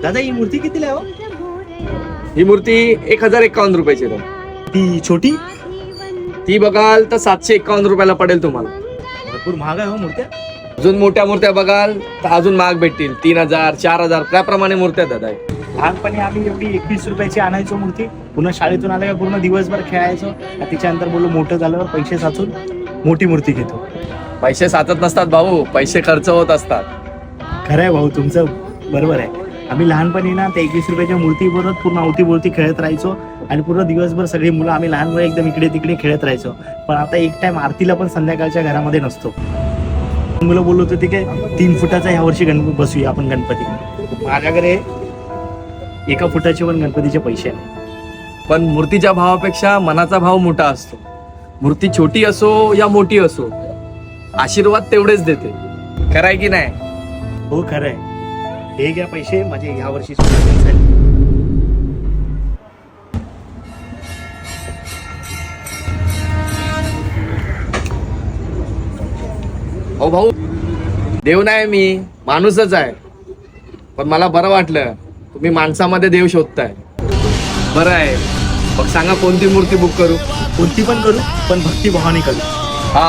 दादा ही मूर्ती कितीला आहे हो? ही मूर्ती 1051 रुपयाची आहे. ती छोटी ती बघाल तर 751 रुपयाला पडेल तुम्हाला. भरपूर महाग आहे हो मूर्त्या. अजून मोठ्या मूर्त्या बघाल तर अजून महाग भेटतील. 3000 4000 त्याप्रमाणे मूर्त्या दादा आहे. लहानपणी आम्ही एवढी 21 रुपयाची आणायचो मूर्ती. पुन्हा शाळेतून आलं का पूर्ण दिवसभर खेळायचो. त्याच्यानंतर बोललो मोठं झाल्यावर पैसे साचून मोठी मूर्ती घेतो. पैसे साचत नसतात भाऊ, पैसे खर्च होत असतात. खरं आहे भाऊ, तुमचं बरोबर आहे. आम्ही लहानपणी ना त्या 21 रुपयाच्या मूर्तीबरोबर पूर्ण अवतीभोवती खेळत राहायचो आणि पूर्ण दिवसभर सगळी मुलं आम्ही लहान मुलं एकदम इकडे तिकडे खेळत राहायचो. पण आता एक टाइम आरतीला पण संध्याकाळच्या घरामध्ये नसतो. मुलं बोलत होती की 3 फुटाचा ह्या वर्षी गणपती बसूया आपण गणपती. माझ्याकडे 1 फुटाचे पण गणपतीचे पैसे आहे. पण मूर्तीच्या भावापेक्षा मनाचा भाव मोठा असतो. मूर्ती छोटी असो या मोठी असो, आशीर्वाद तेवढेच देते. खरं आहे की नाही? हो खरं आहे. हे घ्या पैसे माझे ह्या वर्षी. हो भाऊ, देव नाही मी, माणूसच आहे. पण मला बरं वाटलं तुम्ही माणसामध्ये देव शोधताय. बरं आहे. मग सांगा कोणती मूर्ती बुक करू? कोणती पण करू, पण भक्तिभावाने करू. हा,